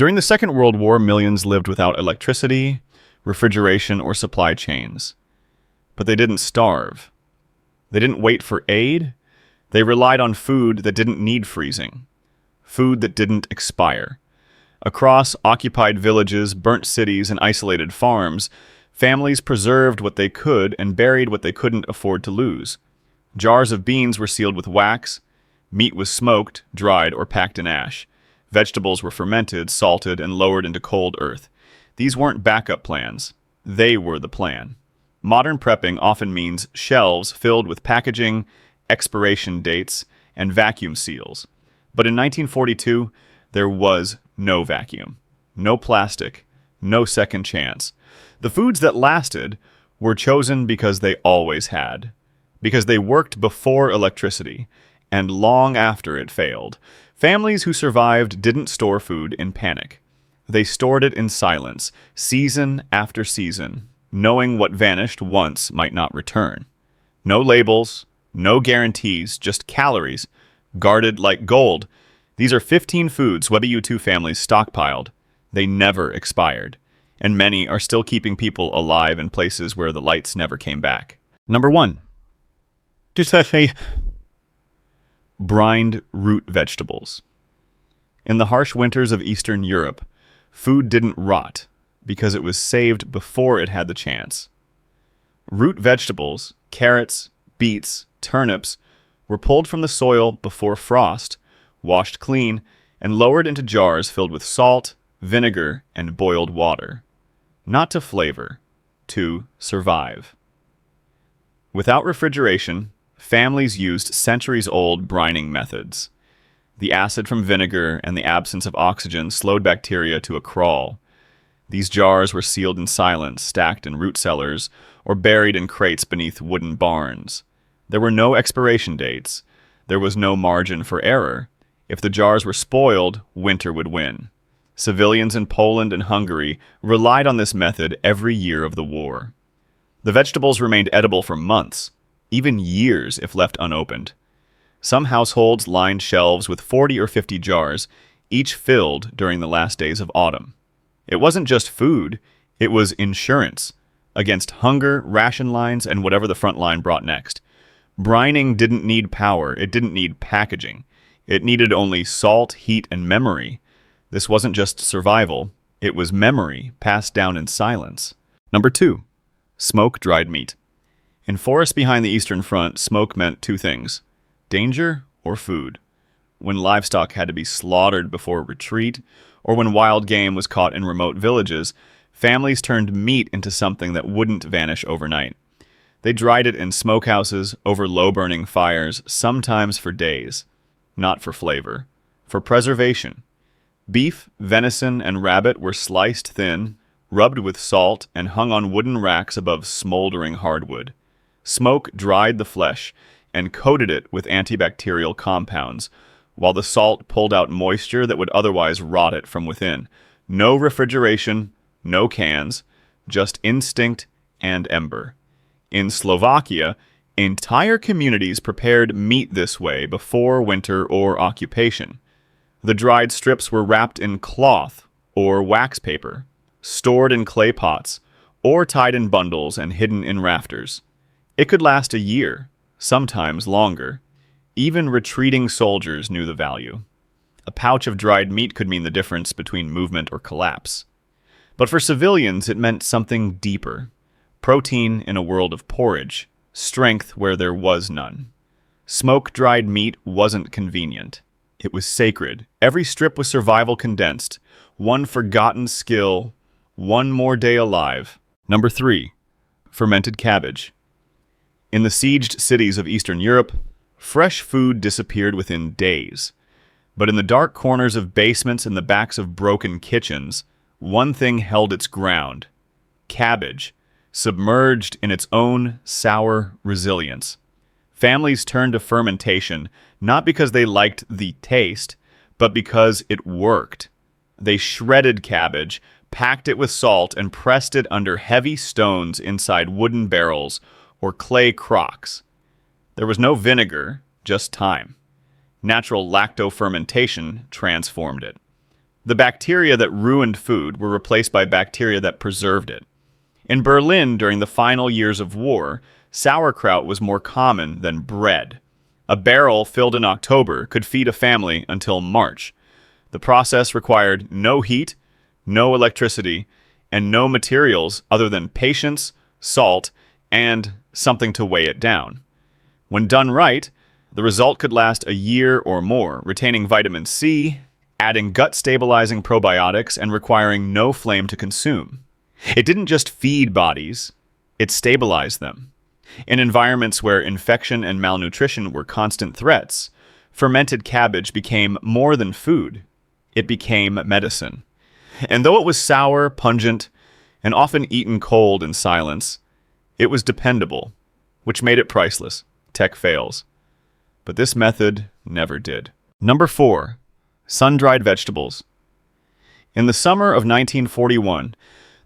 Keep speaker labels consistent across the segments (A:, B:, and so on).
A: During the Second World War, millions lived without electricity, refrigeration, or supply chains. But they didn't starve. They didn't wait for aid. They relied on food that didn't need freezing, food that didn't expire. Across occupied villages, burnt cities, and isolated farms, families preserved what they could and buried what they couldn't afford to lose. Jars of beans were sealed with wax, meat was smoked, dried, or packed in ash. Vegetables were fermented, salted, and lowered into cold earth. These weren't backup plans. They were the plan. Modern prepping often means shelves filled with packaging, expiration dates, and vacuum seals. But in 1942, there was no vacuum, no plastic, no second chance. The foods that lasted were chosen because they always had, because they worked before electricity and long after it failed. Families who survived didn't store food in panic. They stored it in silence, season after season, knowing what vanished once might not return. No labels, no guarantees, just calories, guarded like gold. These are 15 foods WWII families stockpiled. They never expired, and many are still keeping people alive in places where the lights never came back. Number 1. Brined root vegetables. In the harsh winters of Eastern Europe, food didn't rot because it was saved before it had the chance. Root vegetables, carrots, beets, turnips, were pulled from the soil before frost, washed clean, and lowered into jars filled with salt, vinegar, and boiled water. Not to flavor, to survive. Without refrigeration, families used centuries-old brining methods. The acid from vinegar and the absence of oxygen slowed bacteria to a crawl. These jars were sealed in silence, stacked in root cellars, or buried in crates beneath wooden barns. There were no expiration dates. There was no margin for error. If the jars were spoiled, winter would win. Civilians in Poland and Hungary relied on this method every year of the war. The vegetables remained edible for months, even years if left unopened. Some households lined shelves with 40 or 50 jars, each filled during the last days of autumn. It wasn't just food, it was insurance against hunger, ration lines, and whatever the front line brought next. Brining didn't need power, it didn't need packaging. It needed only salt, heat, and memory. This wasn't just survival, it was memory passed down in silence. Number 2. Smoke-dried meat. In forests behind the Eastern Front, smoke meant two things: danger or food. When livestock had to be slaughtered before retreat, or when wild game was caught in remote villages, families turned meat into something that wouldn't vanish overnight. They dried it in smokehouses over low-burning fires, sometimes for days. Not for flavor, for preservation. Beef, venison, and rabbit were sliced thin, rubbed with salt, and hung on wooden racks above smoldering hardwood. Smoke dried the flesh and coated it with antibacterial compounds, while the salt pulled out moisture that would otherwise rot it from within. No refrigeration, no cans, just instinct and ember. In Slovakia, entire communities prepared meat this way before winter or occupation. The dried strips were wrapped in cloth or wax paper, stored in clay pots, or tied in bundles and hidden in rafters. It could last a year, sometimes longer. Even retreating soldiers knew the value. A pouch of dried meat could mean the difference between movement or collapse. But for civilians, it meant something deeper. Protein in a world of porridge, strength where there was none. Smoke-dried meat wasn't convenient. It was sacred. Every strip was survival condensed. One forgotten skill, one more day alive. Number 3. Fermented cabbage. In the sieged cities of Eastern Europe, fresh food disappeared within days. But in the dark corners of basements and the backs of broken kitchens, one thing held its ground: cabbage, submerged in its own sour resilience. Families turned to fermentation not because they liked the taste, but because it worked. They shredded cabbage, packed it with salt, and pressed it under heavy stones inside wooden barrels or clay crocks. There was no vinegar, just time. Natural lacto-fermentation transformed it. The bacteria that ruined food were replaced by bacteria that preserved it. In Berlin, during the final years of war, sauerkraut was more common than bread. A barrel filled in October could feed a family until March. The process required no heat, no electricity, and no materials other than patience, salt, and something to weigh it down. When done right, the result could last a year or more, retaining vitamin C, adding gut-stabilizing probiotics, and requiring no flame to consume. It didn't just feed bodies, it stabilized them. In environments where infection and malnutrition were constant threats, fermented cabbage became more than food. It became medicine. And though it was sour, pungent, and often eaten cold in silence, it was dependable, which made it priceless. Tech fails. But this method never did. Number 4. Sundried vegetables. In the summer of 1941,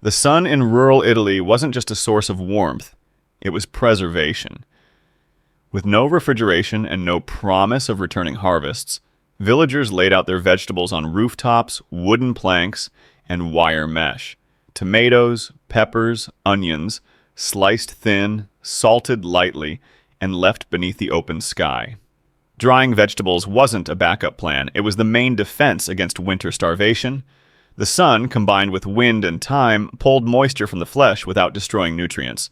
A: the sun in rural Italy wasn't just a source of warmth, it was preservation. With no refrigeration and no promise of returning harvests, villagers laid out their vegetables on rooftops, wooden planks, and wire mesh. Tomatoes, peppers, onions, sliced thin, salted lightly, and left beneath the open sky. Drying vegetables wasn't a backup plan, it was the main defense against winter starvation. The sun, combined with wind and time, pulled moisture from the flesh without destroying nutrients.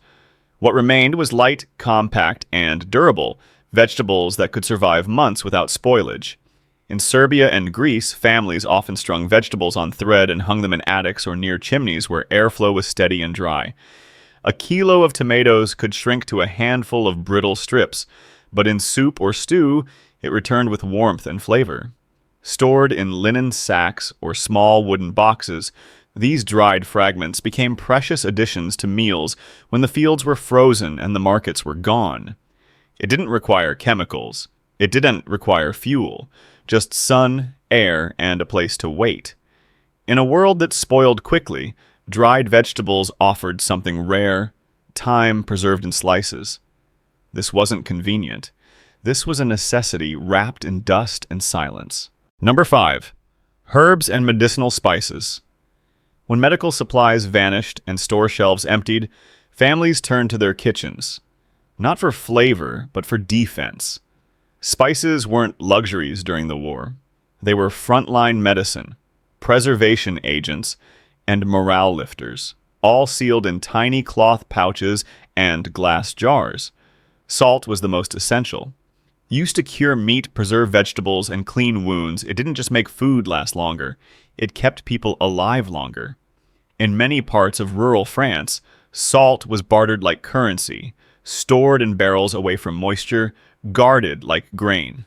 A: What remained was light, compact, and durable, vegetables that could survive months without spoilage. In Serbia and Greece, families often strung vegetables on thread and hung them in attics or near chimneys where airflow was steady and dry. A kilo of tomatoes could shrink to a handful of brittle strips, but in soup or stew, it returned with warmth and flavor. Stored in linen sacks or small wooden boxes, these dried fragments became precious additions to meals when the fields were frozen and the markets were gone. It didn't require chemicals. It didn't require fuel. Just sun, air, and a place to wait. In a world that spoiled quickly, dried vegetables offered something rare, time preserved in slices. This wasn't convenient. This was a necessity wrapped in dust and silence. Number 5. Herbs and medicinal spices. When medical supplies vanished and store shelves emptied, families turned to their kitchens. Not for flavor, but for defense. Spices weren't luxuries during the war. They were frontline medicine, preservation agents, and morale lifters, all sealed in tiny cloth pouches and glass jars. Salt was the most essential. Used to cure meat, preserve vegetables, and clean wounds, it didn't just make food last longer. It kept people alive longer. In many parts of rural France, salt was bartered like currency, stored in barrels away from moisture, guarded like grain.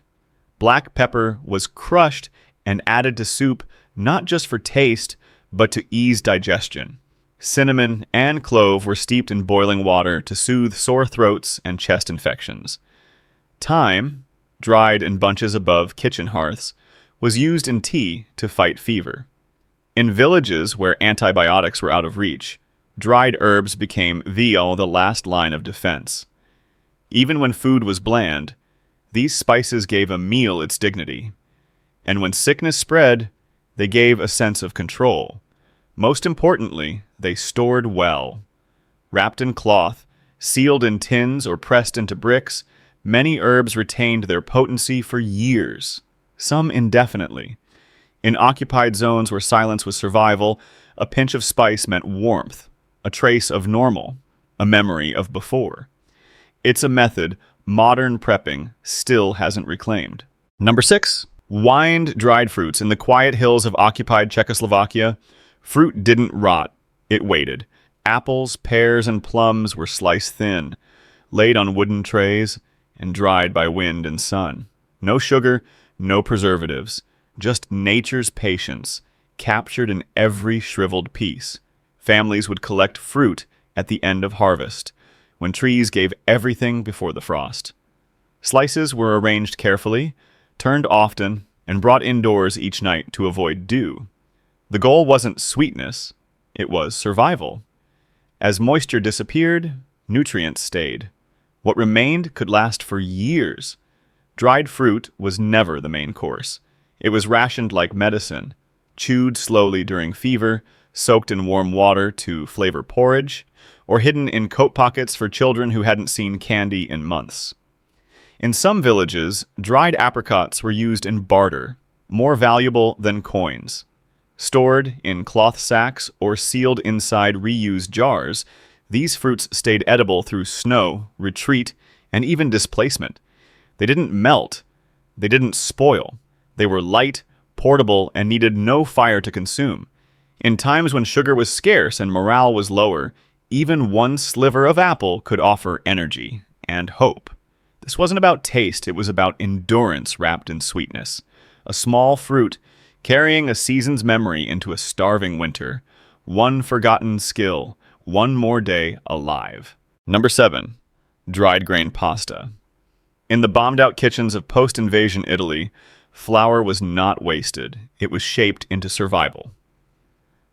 A: Black pepper was crushed and added to soup not just for taste, but to ease digestion. Cinnamon and clove were steeped in boiling water to soothe sore throats and chest infections. Thyme, dried in bunches above kitchen hearths, was used in tea to fight fever. In villages where antibiotics were out of reach, dried herbs became the last line of defense. Even when food was bland, these spices gave a meal its dignity. And when sickness spread, they gave a sense of control. Most importantly, they stored well. Wrapped in cloth, sealed in tins or pressed into bricks, many herbs retained their potency for years, some indefinitely. In occupied zones where silence was survival, a pinch of spice meant warmth, a trace of normal, a memory of before. It's a method modern prepping still hasn't reclaimed. Number 6. Wined dried fruits. In the quiet hills of occupied Czechoslovakia, fruit didn't rot, it waited. Apples, pears, and plums were sliced thin, laid on wooden trays, and dried by wind and sun. No sugar, no preservatives, just nature's patience, captured in every shriveled piece. Families would collect fruit at the end of harvest, when trees gave everything before the frost. Slices were arranged carefully, turned often, and brought indoors each night to avoid dew. The goal wasn't sweetness, it was survival. As moisture disappeared, nutrients stayed. What remained could last for years. Dried fruit was never the main course. It was rationed like medicine, chewed slowly during fever, soaked in warm water to flavor porridge, or hidden in coat pockets for children who hadn't seen candy in months. In some villages, dried apricots were used in barter, more valuable than coins. Stored in cloth sacks or sealed inside reused jars, these fruits stayed edible through snow, retreat, and even displacement. They didn't melt. They didn't spoil. They were light, portable, and needed no fire to consume. In times when sugar was scarce and morale was lower, even one sliver of apple could offer energy and hope. This wasn't about taste, it was about endurance wrapped in sweetness. A small fruit carrying a season's memory into a starving winter. One forgotten skill, one more day alive. Number 7. Dried grain pasta. In the bombed-out kitchens of post-invasion Italy, flour was not wasted. It was shaped into survival.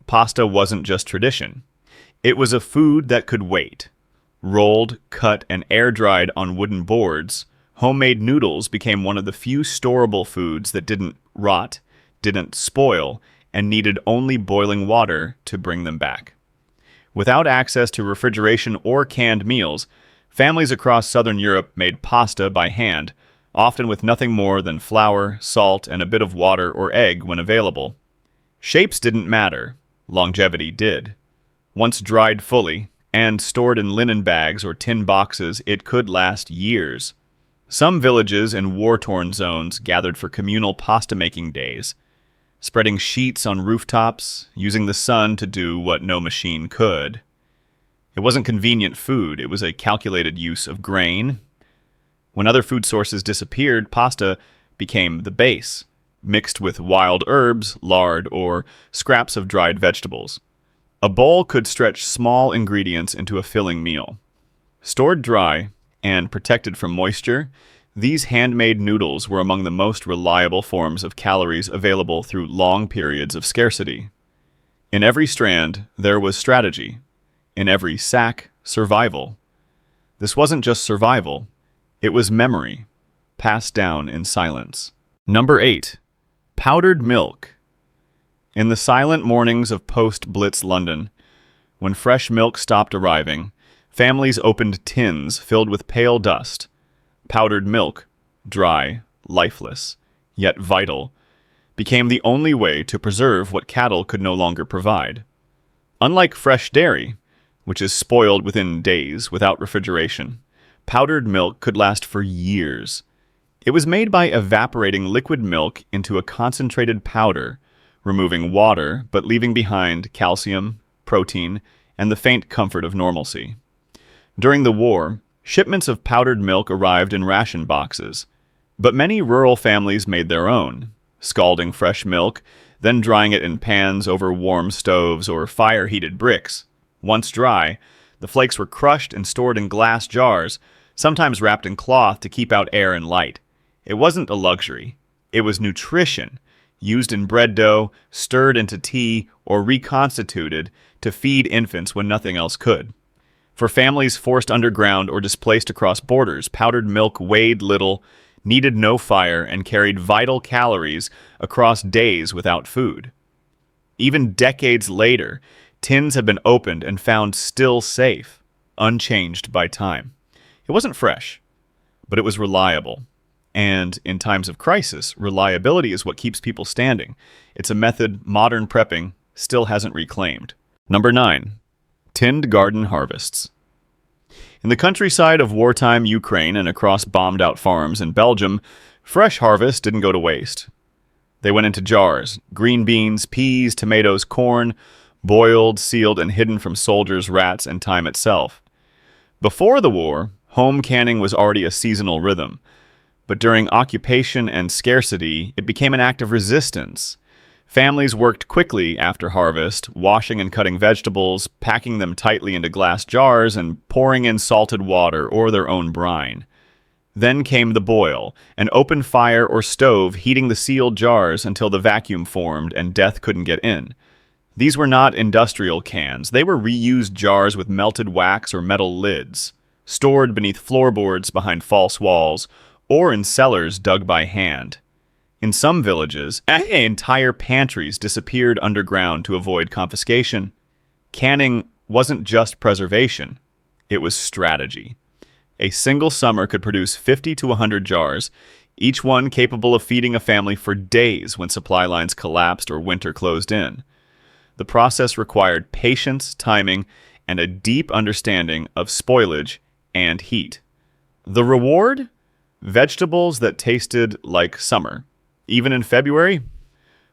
A: Pasta wasn't just tradition. It was a food that could wait. Rolled, cut, and air-dried on wooden boards, homemade noodles became one of the few storable foods that didn't rot, didn't spoil, and needed only boiling water to bring them back. Without access to refrigeration or canned meals, families across southern Europe made pasta by hand, often with nothing more than flour, salt, and a bit of water or egg when available. Shapes didn't matter. Longevity did. Once dried fully, and stored in linen bags or tin boxes, it could last years. Some villages in war-torn zones gathered for communal pasta-making days, spreading sheets on rooftops, using the sun to do what no machine could. It wasn't convenient food, it was a calculated use of grain. When other food sources disappeared, pasta became the base, mixed with wild herbs, lard, or scraps of dried vegetables. A bowl could stretch small ingredients into a filling meal. Stored dry and protected from moisture, these handmade noodles were among the most reliable forms of calories available through long periods of scarcity. In every strand, there was strategy. In every sack, survival. This wasn't just survival, it was memory, passed down in silence. Number 8. Powdered milk. In the silent mornings of post-Blitz London, when fresh milk stopped arriving, families opened tins filled with pale dust. Powdered milk, dry, lifeless, yet vital, became the only way to preserve what cattle could no longer provide. Unlike fresh dairy, which is spoiled within days without refrigeration, powdered milk could last for years. It was made by evaporating liquid milk into a concentrated powder, removing water but leaving behind calcium, protein, and the faint comfort of normalcy. During the war, shipments of powdered milk arrived in ration boxes, but many rural families made their own, scalding fresh milk, then drying it in pans over warm stoves or fire-heated bricks. Once dry, the flakes were crushed and stored in glass jars, sometimes wrapped in cloth to keep out air and light. It wasn't a luxury. It was nutrition, used in bread dough, stirred into tea, or reconstituted to feed infants when nothing else could. For families forced underground or displaced across borders, powdered milk weighed little, needed no fire, and carried vital calories across days without food. Even decades later, tins have been opened and found still safe, unchanged by time. It wasn't fresh, but it was reliable. And in times of crisis, reliability is what keeps people standing. It's a method modern prepping still hasn't reclaimed. Number 9. Tinned garden harvests. In the countryside of wartime Ukraine and across bombed-out farms in Belgium, fresh harvests didn't go to waste. They went into jars: green beans, peas, tomatoes, corn, boiled, sealed, and hidden from soldiers, rats, and time itself. Before the war, home canning was already a seasonal rhythm. But during occupation and scarcity, it became an act of resistance. Families worked quickly after harvest, washing and cutting vegetables, packing them tightly into glass jars, and pouring in salted water or their own brine. Then came the boil, an open fire or stove heating the sealed jars until the vacuum formed and death couldn't get in. These were not industrial cans. They were reused jars with melted wax or metal lids, stored beneath floorboards behind false walls, or in cellars dug by hand. In some villages, entire pantries disappeared underground to avoid confiscation. Canning wasn't just preservation, it was strategy. A single summer could produce 50 to 100 jars, each one capable of feeding a family for days when supply lines collapsed or winter closed in. The process required patience, timing, and a deep understanding of spoilage and heat. The reward? Vegetables that tasted like summer. Even in February?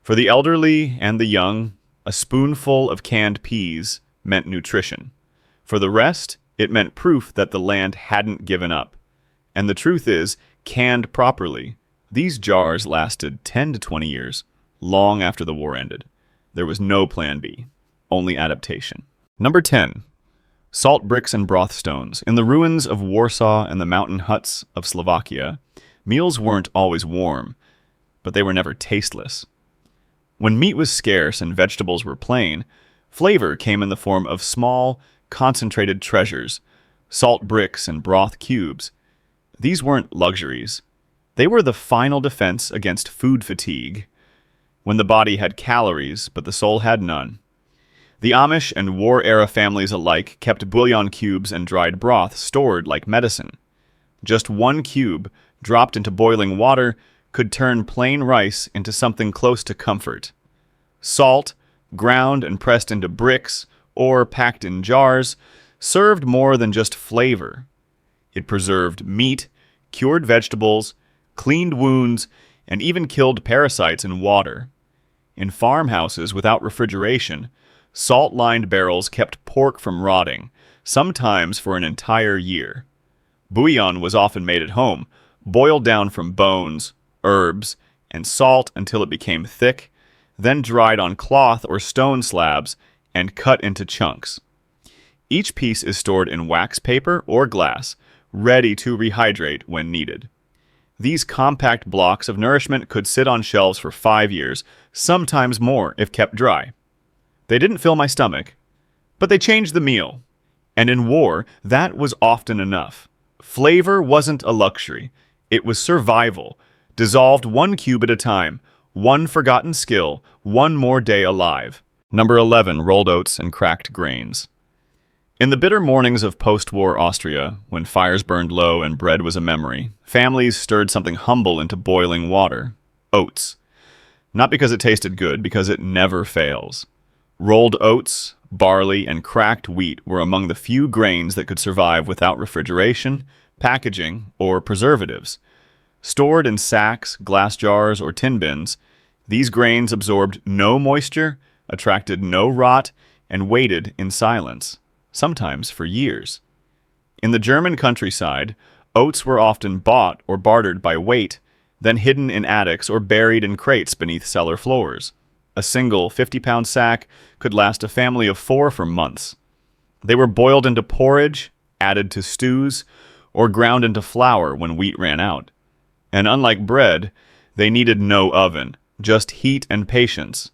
A: For the elderly and the young, a spoonful of canned peas meant nutrition. For the rest, it meant proof that the land hadn't given up. And the truth is, canned properly, these jars lasted 10 to 20 years, long after the war ended. There was no plan B, only adaptation. Number 10. Salt bricks and broth stones. In the ruins of Warsaw and the mountain huts of Slovakia, meals weren't always warm, but they were never tasteless. When meat was scarce and vegetables were plain, flavor came in the form of small, concentrated treasures, salt bricks and broth cubes. These weren't luxuries. They were the final defense against food fatigue, when the body had calories but the soul had none. The Amish and war-era families alike kept bouillon cubes and dried broth stored like medicine. Just one cube, dropped into boiling water, could turn plain rice into something close to comfort. Salt, ground and pressed into bricks, or packed in jars, served more than just flavor. It preserved meat, cured vegetables, cleaned wounds, and even killed parasites in water. In farmhouses without refrigeration, salt-lined barrels kept pork from rotting, sometimes for an entire year. Bouillon was often made at home, boiled down from bones, herbs, and salt until it became thick, then dried on cloth or stone slabs and cut into chunks. Each piece is stored in wax paper or glass, ready to rehydrate when needed. These compact blocks of nourishment could sit on shelves for 5 years, sometimes more if kept dry. They didn't fill my stomach, but they changed the meal. And in war, that was often enough. Flavor wasn't a luxury. It was survival, dissolved one cube at a time, one forgotten skill, one more day alive. Number 11. Rolled oats and cracked grains. In the bitter mornings of post-war Austria, when fires burned low and bread was a memory, families stirred something humble into boiling water. Oats. Not because it tasted good, because it never fails. Rolled oats, barley, and cracked wheat were among the few grains that could survive without refrigeration, packaging, or preservatives. Stored in sacks, glass jars, or tin bins, these grains absorbed no moisture, attracted no rot, and waited in silence, sometimes for years. In the German countryside, oats were often bought or bartered by weight, then hidden in attics or buried in crates beneath cellar floors. A single 50-pound sack could last a family of 4 for months. They were boiled into porridge, added to stews, or ground into flour when wheat ran out. And unlike bread, they needed no oven, just heat and patience.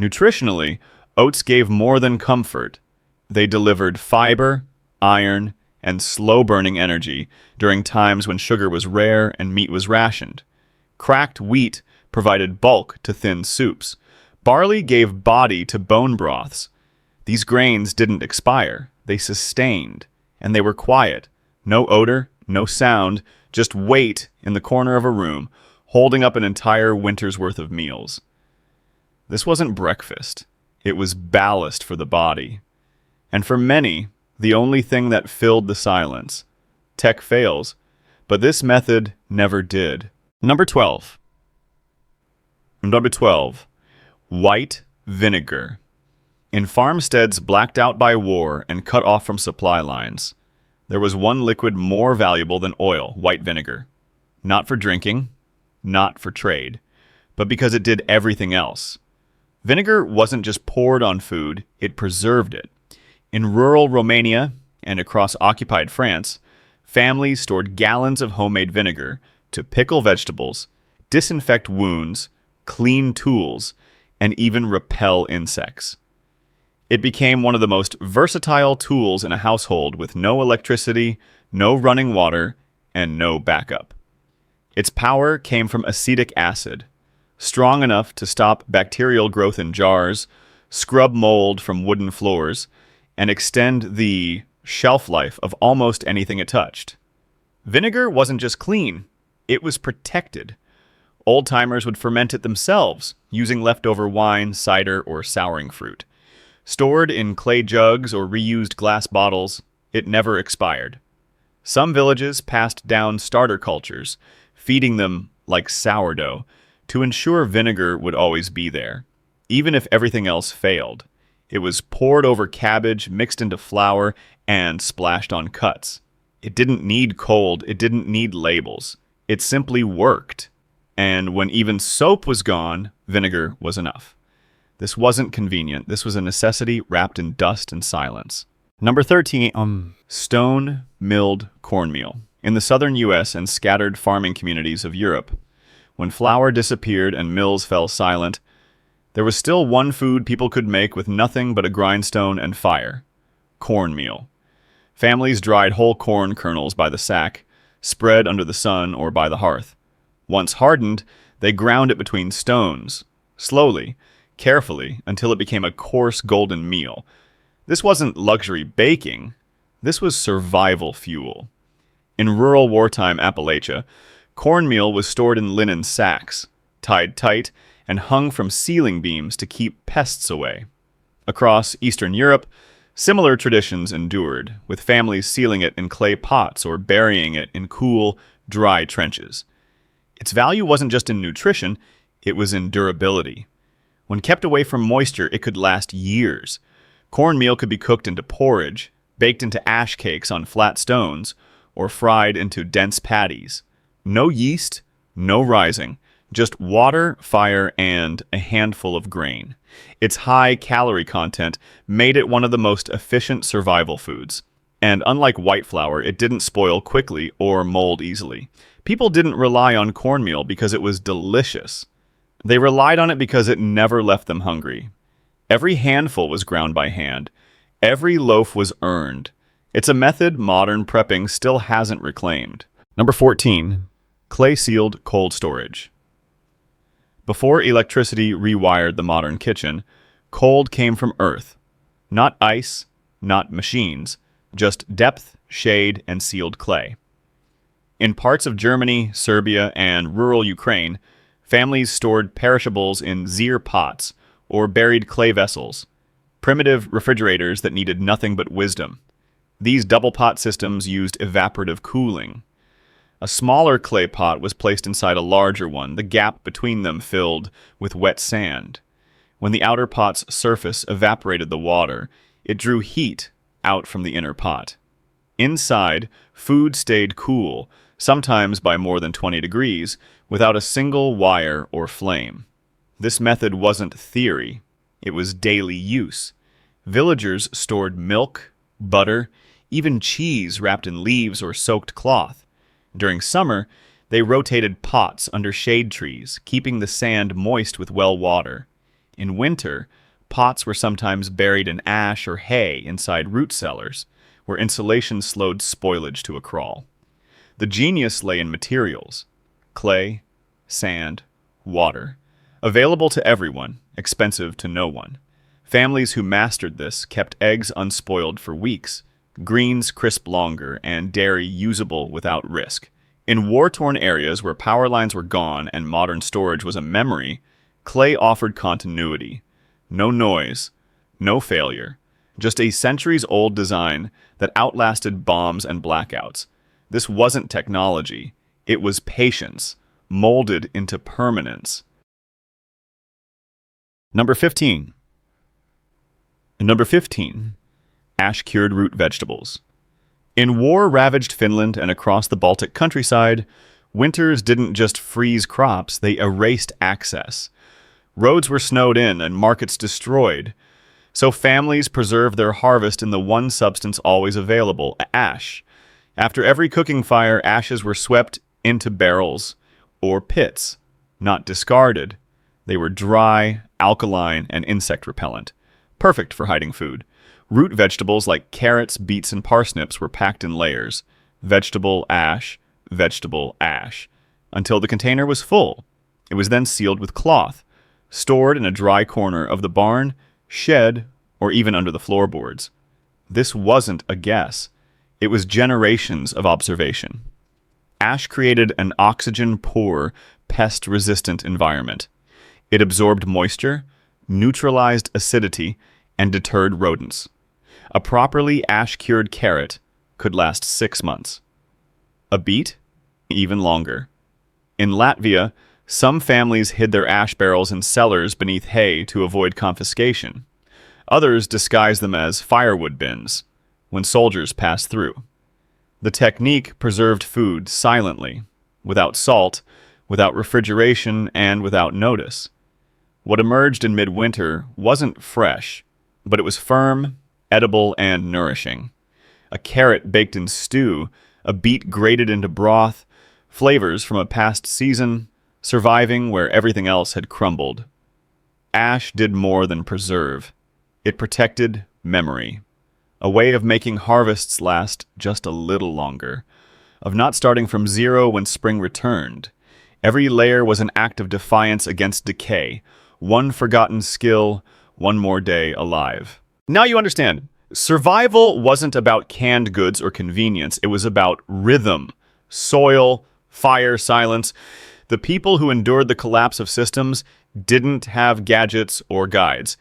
A: Nutritionally, oats gave more than comfort. They delivered fiber, iron, and slow-burning energy during times when sugar was rare and meat was rationed. Cracked wheat provided bulk to thin soups. Barley gave body to bone broths. These grains didn't expire. They sustained, and they were quiet. No odor, no sound, just weight in the corner of a room, holding up an entire winter's worth of meals. This wasn't breakfast. It was ballast for the body. And for many, the only thing that filled the silence. Tech fails, but this method never did. Number 12. White vinegar. In farmsteads blacked out by war and cut off from supply lines, there was one liquid more valuable than oil, white vinegar. Not for drinking, not for trade, but because it did everything else. Vinegar wasn't just poured on food, it preserved it. In rural Romania and across occupied France, families stored gallons of homemade vinegar to pickle vegetables, disinfect wounds, clean tools, and even repel insects. It became one of the most versatile tools in a household with no electricity, no running water, and no backup. Its power came from acetic acid, strong enough to stop bacterial growth in jars, scrub mold from wooden floors, and extend the shelf life of almost anything it touched. Vinegar wasn't just clean, it was protected. Old-timers would ferment it themselves, using leftover wine, cider, or souring fruit. Stored in clay jugs or reused glass bottles, it never expired. Some villages passed down starter cultures, feeding them like sourdough, to ensure vinegar would always be there, even if everything else failed. It was poured over cabbage, mixed into flour, and splashed on cuts. It didn't need cold, it didn't need labels. It simply worked. And when even soap was gone, vinegar was enough. This wasn't convenient. This was a necessity wrapped in dust and silence. Number 13, stone-milled cornmeal. In the southern U.S. and scattered farming communities of Europe, when flour disappeared and mills fell silent, there was still one food people could make with nothing but a grindstone and fire: cornmeal. Families dried whole corn kernels by the sack, spread under the sun or by the hearth. Once hardened, they ground it between stones, slowly, carefully, until it became a coarse golden meal. This wasn't luxury baking. This was survival fuel. In rural wartime Appalachia, cornmeal was stored in linen sacks, tied tight, and hung from ceiling beams to keep pests away. Across Eastern Europe, similar traditions endured, with families sealing it in clay pots or burying it in cool, dry trenches. Its value wasn't just in nutrition, it was in durability. When kept away from moisture, it could last years. Cornmeal could be cooked into porridge, baked into ash cakes on flat stones, or fried into dense patties. No yeast, no rising, just water, fire, and a handful of grain. Its high calorie content made it one of the most efficient survival foods. And unlike white flour, it didn't spoil quickly or mold easily. People didn't rely on cornmeal because it was delicious. They relied on it because it never left them hungry. Every handful was ground by hand. Every loaf was earned. It's a method modern prepping still hasn't reclaimed. Number 14, clay-sealed cold storage. Before electricity rewired the modern kitchen, cold came from earth. Not ice, not machines, just depth, shade, and sealed clay. In parts of Germany, Serbia, and rural Ukraine, families stored perishables in zier pots or buried clay vessels, primitive refrigerators that needed nothing but wisdom. These double pot systems used evaporative cooling. A smaller clay pot was placed inside a larger one, the gap between them filled with wet sand. When the outer pot's surface evaporated the water, it drew heat out from the inner pot. Inside, food stayed cool, sometimes by more than 20 degrees, without a single wire or flame. This method wasn't theory, it was daily use. Villagers stored milk, butter, even cheese wrapped in leaves or soaked cloth. During summer, they rotated pots under shade trees, keeping the sand moist with well water. In winter, pots were sometimes buried in ash or hay inside root cellars, where insulation slowed spoilage to a crawl. The genius lay in materials: clay, sand, water. Available to everyone, expensive to no one. Families who mastered this kept eggs unspoiled for weeks, greens crisp longer, and dairy usable without risk. In war-torn areas where power lines were gone and modern storage was a memory, clay offered continuity. No noise, no failure, just a centuries-old design that outlasted bombs and blackouts. This wasn't technology, it was patience, molded into permanence. Number 15, ashcured root vegetables. In war-ravaged Finland and across the Baltic countryside, winters didn't just freeze crops, they erased access. Roads were snowed in and markets destroyed. So families preserved their harvest in the one substance always available: ash. After every cooking fire, ashes were swept into barrels or pits, not discarded. They were dry, alkaline, and insect repellent, perfect for hiding food. Root vegetables like carrots, beets, and parsnips were packed in layers: vegetable ash, until the container was full. It was then sealed with cloth, stored in a dry corner of the barn, shed, or even under the floorboards. This wasn't a guess. It was generations of observation. Ash created an oxygen-poor, pest-resistant environment. It absorbed moisture, neutralized acidity, and deterred rodents. A properly ash-cured carrot could last 6 months. A beet? Even longer. In Latvia, some families hid their ash barrels in cellars beneath hay to avoid confiscation. Others disguised them as firewood bins when soldiers passed through. The technique preserved food silently, without salt, without refrigeration, and without notice. What emerged in midwinter wasn't fresh, but it was firm, edible, and nourishing. A carrot baked in stew, a beet grated into broth, flavors from a past season, surviving where everything else had crumbled. Ash did more than preserve. It protected memory. A way of making harvests last just a little longer, of not starting from zero when spring returned. Every layer was an act of defiance against decay, one forgotten skill, one more day alive. Now you understand. Survival wasn't about canned goods or convenience. It was about rhythm, soil, fire, silence. The people who endured the collapse of systems didn't have gadgets or guides.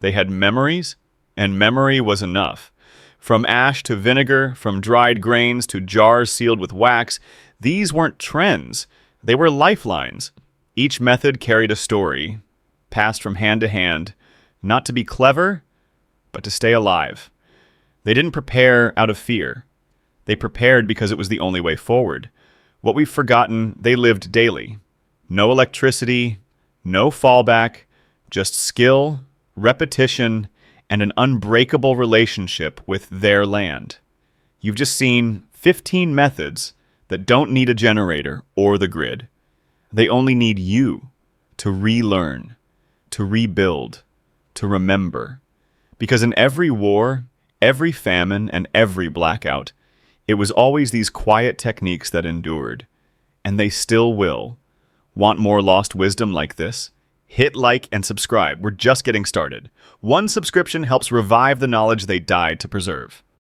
A: They had memories, and memory was enough. From ash to vinegar, from dried grains to jars sealed with wax, these weren't trends. They were lifelines. Each method carried a story, passed from hand to hand, not to be clever, but to stay alive. They didn't prepare out of fear. They prepared because it was the only way forward. What we've forgotten, they lived daily. No electricity, no fallback, just skill, repetition, and an unbreakable relationship with their land. You've just seen 15 methods that don't need a generator or the grid. They only need you to relearn, to rebuild, to remember. Because in every war, every famine, and every blackout, it was always these quiet techniques that endured. And they still will. Want more lost wisdom like this? Hit like and subscribe. We're just getting started. One subscription helps revive the knowledge they died to preserve.